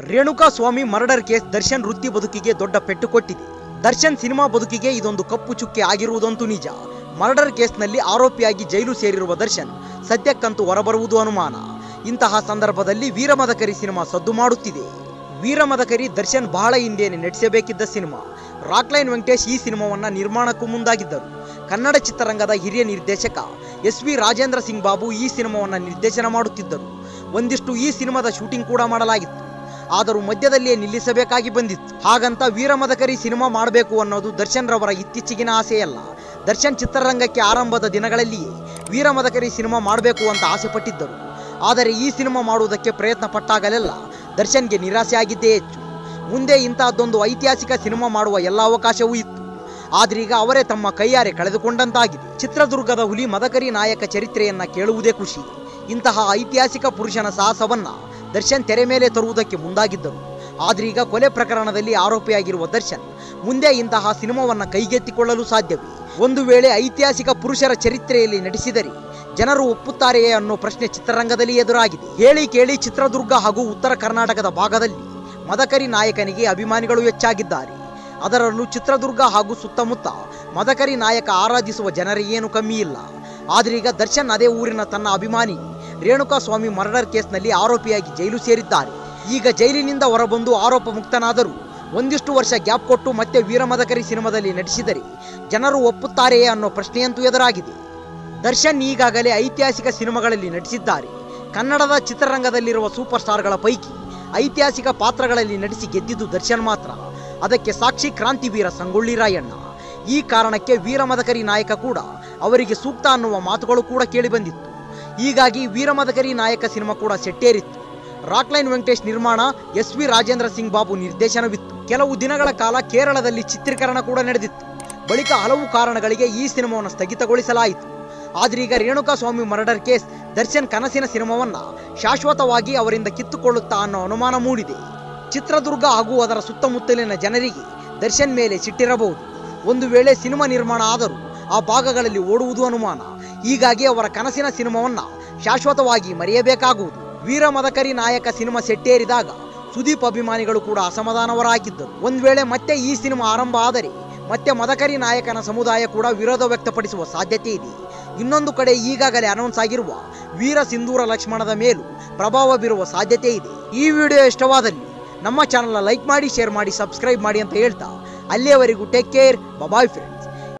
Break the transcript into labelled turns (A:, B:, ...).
A: ರೇಣುಕಾ ಸ್ವಾಮಿ murder case Darshan ವೃತ್ತಿ ಬದುಕಿಗೆ ದೊಡ್ಡ ಪೆಟ್ಟು ಕೊಟ್ಟಿದೆ. ದರ್ಶನ್ ಸಿನಿಮಾ ಬದುಕಿಗೆ ಇದೊಂದು ಕಪ್ಪು ಚುಕ್ಕೆ ಆಗಿರುವುದಂತೂ ನಿಜ. ಮರ್ಡರ್ ಕೇಸ್ನಲ್ಲಿ ಆರೋಪಿಯಾಗಿ ಜೈಲು ಸೇರಿರುವ ದರ್ಶನ್ ಸದ್ಯಕ್ಕಂತೂ ಹೊರಬರುವುದು ಅನುಮಾನ. ಇಂತಹ ಸಂದರ್ಭದಲ್ಲಿ ವೀರಮದಕರಿ ಸಿನಿಮಾ ಸದ್ದು ಮಾಡುತ್ತಿದೆ. ವೀರಮದಕರಿ ದರ್ಶನ್ ಬಹಳ ಹಿಂದೆಯೇ ನಟಿಸಬೇಕಿದ್ದ ಸಿನಿಮಾ. ರಾಕ್ಲೈನ್ ವೆಂಕಟೇಶ್ ಈ ಸಿನಿಮಾವನ್ನ ನಿರ್ಮಾಣಕ್ಕೂ ಮುಂದಾಗಿದ್ದರು. ಕನ್ನಡ ಚಿತ್ರರಂಗದ ಹಿರಿಯ ನಿರ್ದೇಶಕ ಎಸ್.ವಿ. ರಾಜೇಂದ್ರ ಸಿಂಗ್ ಬಾಬು ಈ ಸಿನಿಮಾವನ್ನ ನಿರ್ದೇಶನ ಮಾಡುತ್ತಿದ್ದರು. ಒಂದಿಷ್ಟು ಈ ಸಿನಿಮಾದ ಶೂಟಿಂಗ್ ಕೂಡ ಮಾಡಲಾಗಿತ್ತು. ಆದರೂ ಮಧ್ಯದಲ್ಲಿಯೇ ನಿಲ್ಲಿಸಬೇಕಾಗಿ ಬಂದಿತ್ತು. ಹಾಗಂತ ವೀರಮದಕರಿ ಸಿನಿಮಾ ಮಾಡಬೇಕು ಅನ್ನೋದು ದರ್ಶನ್ ರವರ ಇತ್ತೀಚೆಗಿನ ಆಸೆಯಲ್ಲ. ದರ್ಶನ್ ಚಿತ್ರರಂಗಕ್ಕೆ ಆರಂಭದ ದಿನಗಳಲ್ಲಿಯೇ ವೀರಮದಕರಿ ಸಿನಿಮಾ ಮಾಡಬೇಕು ಅಂತ ಆಸೆ ಪಟ್ಟಿದ್ದರು. ಆದರೆ ಈ ಸಿನಿಮಾ ಮಾಡುವುದಕ್ಕೆ ಪ್ರಯತ್ನ ಪಟ್ಟಾಗಲೆಲ್ಲ ದರ್ಶನ್ಗೆ ನಿರಾಸೆ ಆಗಿದ್ದೇ ಹೆಚ್ಚು. ಮುಂದೆ ಇಂತಹದ್ದೊಂದು ಐತಿಹಾಸಿಕ ಸಿನಿಮಾ ಮಾಡುವ ಎಲ್ಲ ಅವಕಾಶವೂ ಇತ್ತು. ಆದ್ರೀಗ ಅವರೇ ತಮ್ಮ ಕೈಯಾರೆ ಕಳೆದುಕೊಂಡಂತಾಗಿದೆ. ಚಿತ್ರದುರ್ಗದ ಹುಲಿ ಮದಕರಿ ನಾಯಕ ಚರಿತ್ರೆಯನ್ನ ಕೇಳುವುದೇ ಖುಷಿ. ಇಂತಹ ಐತಿಹಾಸಿಕ ಪುರುಷನ ಸಾಹಸವನ್ನ ದರ್ಶನ್ ತೆರೆ ಮೇಲೆ ತರುವುದಕ್ಕೆ ಮುಂದಾಗಿದ್ದರು. ಆದ್ರೀಗ ಕೊಲೆ ಪ್ರಕರಣದಲ್ಲಿ ಆರೋಪಿಯಾಗಿರುವ ದರ್ಶನ್ ಮುಂದೆ ಇಂತಹ ಸಿನಿಮಾವನ್ನ ಕೈಗೆತ್ತಿಕೊಳ್ಳಲು ಸಾಧ್ಯವೇ? ಒಂದು ವೇಳೆ ಐತಿಹಾಸಿಕ ಪುರುಷರ ಚರಿತ್ರೆಯಲ್ಲಿ ನಟಿಸಿದರೆ ಜನರು ಒಪ್ಪುತ್ತಾರೆಯೇ ಅನ್ನೋ ಪ್ರಶ್ನೆ ಚಿತ್ರರಂಗದಲ್ಲಿ ಎದುರಾಗಿದೆ. ಹೇಳಿ ಕೇಳಿ ಚಿತ್ರದುರ್ಗ ಹಾಗೂ ಉತ್ತರ ಕರ್ನಾಟಕದ ಭಾಗದಲ್ಲಿ ಮದಕರಿ ನಾಯಕನಿಗೆ ಅಭಿಮಾನಿಗಳು ಹೆಚ್ಚಾಗಿದ್ದಾರೆ. ಅದರಲ್ಲೂ ಚಿತ್ರದುರ್ಗ ಹಾಗೂ ಸುತ್ತಮುತ್ತ ಮದಕರಿ ನಾಯಕ ಆರಾಧಿಸುವ ಜನರಿಗೇನು ಕಮ್ಮಿ ಇಲ್ಲ. ಆದ್ರೀಗ ದರ್ಶನ್ ಅದೇ ಊರಿನ ತನ್ನ ಅಭಿಮಾನಿ ರೇಣುಕಾ ಸ್ವಾಮಿ ಮರ್ಡರ್ ಕೇಸ್ನಲ್ಲಿ ಆರೋಪಿಯಾಗಿ ಜೈಲು ಸೇರಿದ್ದಾರೆ. ಈಗ ಜೈಲಿನಿಂದ ಹೊರಬಂದು ಆರೋಪ ಮುಕ್ತನಾದರೂ ಒಂದಿಷ್ಟು ವರ್ಷ ಗ್ಯಾಪ್ ಕೊಟ್ಟು ಮತ್ತೆ ವೀರಮದಕರಿ ಸಿನಿಮಾದಲ್ಲಿ ನಟಿಸಿದರೆ ಜನರು ಒಪ್ಪುತ್ತಾರೆಯೇ ಅನ್ನೋ ಪ್ರಶ್ನೆಯಂತೂ ಎದುರಾಗಿದೆ. ದರ್ಶನ್ ಈಗಾಗಲೇ ಐತಿಹಾಸಿಕ ಸಿನಿಮಾಗಳಲ್ಲಿ ನಟಿಸಿದ್ದಾರೆ. ಕನ್ನಡದ ಚಿತ್ರರಂಗದಲ್ಲಿರುವ ಸೂಪರ್ ಸ್ಟಾರ್ಗಳ ಪೈಕಿ ಐತಿಹಾಸಿಕ ಪಾತ್ರಗಳಲ್ಲಿ ನಟಿಸಿ ಗೆದ್ದಿದ್ದು ದರ್ಶನ್ ಮಾತ್ರ. ಅದಕ್ಕೆ ಸಾಕ್ಷಿ ಕ್ರಾಂತಿವೀರ ಸಂಗೊಳ್ಳಿ ರಾಯಣ್ಣ. ಈ ಕಾರಣಕ್ಕೆ ವೀರಮದಕರಿ ನಾಯಕ ಕೂಡ ಅವರಿಗೆ ಸೂಕ್ತ ಅನ್ನುವ ಮಾತುಗಳು ಕೂಡ ಕೇಳಿಬಂದಿತ್ತು. ಹೀಗಾಗಿ ವೀರಮದಕರಿ ನಾಯಕ ಸಿನಿಮಾ ಕೂಡ ಸೆಟ್ಟೇರಿತ್ತು. ರಾಕ್ಲೈನ್ ವೆಂಕಟೇಶ್ ನಿರ್ಮಾಣ, ಎಸ್.ವಿ. ರಾಜೇಂದ್ರ ಸಿಂಗ್ ಬಾಬು ನಿರ್ದೇಶನವಿತ್ತು. ಕೆಲವು ದಿನಗಳ ಕಾಲ ಕೇರಳದಲ್ಲಿ ಚಿತ್ರೀಕರಣ ಕೂಡ ನಡೆದಿತ್ತು. ಬಳಿಕ ಹಲವು ಕಾರಣಗಳಿಗೆ ಈ ಸಿನಿಮಾವನ್ನು ಸ್ಥಗಿತಗೊಳಿಸಲಾಯಿತು. ಆದ್ರೀಗ ರೇಣುಕಾ ಸ್ವಾಮಿ ಮರ್ಡರ್ ಕೇಸ್ ದರ್ಶನ್ ಕನಸಿನ ಸಿನಿಮಾವನ್ನ ಶಾಶ್ವತವಾಗಿ ಅವರಿಂದ ಕಿತ್ತುಕೊಳ್ಳುತ್ತಾ ಅನ್ನೋ ಅನುಮಾನ ಮೂಡಿದೆ. ಚಿತ್ರದುರ್ಗ ಹಾಗೂ ಅದರ ಸುತ್ತಮುತ್ತಲಿನ ಜನರಿಗೆ ದರ್ಶನ್ ಮೇಲೆ ಸಿಟ್ಟಿರಬಹುದು. ಒಂದು ವೇಳೆ ಸಿನಿಮಾ ನಿರ್ಮಾಣ ಆದರೂ ಆ ಭಾಗಗಳಲ್ಲಿ ಓಡುವುದು ಅನುಮಾನ. ಹೀಗಾಗಿ ಅವರ ಕನಸಿನ ಸಿನಿಮಾವನ್ನ ಶಾಶ್ವತವಾಗಿ ಮರೆಯಬೇಕಾಗುವುದು. ವೀರಮದಕರಿ ನಾಯಕ ಸಿನಿಮಾ ಸೆಟ್ಟೇರಿದಾಗ ಸುದೀಪ್ ಅಭಿಮಾನಿಗಳು ಕೂಡ ಅಸಮಾಧಾನವರಾಗಿದ್ದರು. ಒಂದು ವೇಳೆ ಮತ್ತೆ ಈ ಸಿನಿಮಾ ಆರಂಭ ಆದರೆ ಮತ್ತೆ ಮದಕರಿ ನಾಯಕನ ಸಮುದಾಯ ಕೂಡ ವಿರೋಧ ವ್ಯಕ್ತಪಡಿಸುವ ಸಾಧ್ಯತೆ ಇದೆ. ಇನ್ನೊಂದು ಕಡೆ ಈಗಾಗಲೇ ಅನೌನ್ಸ್ ಆಗಿರುವ ವೀರ ಸಿಂಧೂರ ಲಕ್ಷ್ಮಣದ ಮೇಲೂ ಪ್ರಭಾವ ಬೀರುವ ಸಾಧ್ಯತೆ ಇದೆ. ಈ ವಿಡಿಯೋ ಇಷ್ಟವಾದಲ್ಲಿ ನಮ್ಮ ಚಾನಲ್ ಲೈಕ್ ಮಾಡಿ, ಶೇರ್ ಮಾಡಿ, ಸಬ್ಸ್ಕ್ರೈಬ್ ಮಾಡಿ ಅಂತ ಹೇಳ್ತಾ ಅಲ್ಲಿಯವರೆಗೂ ಟೇಕ್ ಕೇರ್, ಬಾಯ್ ಫ್ರೆಂಡ್.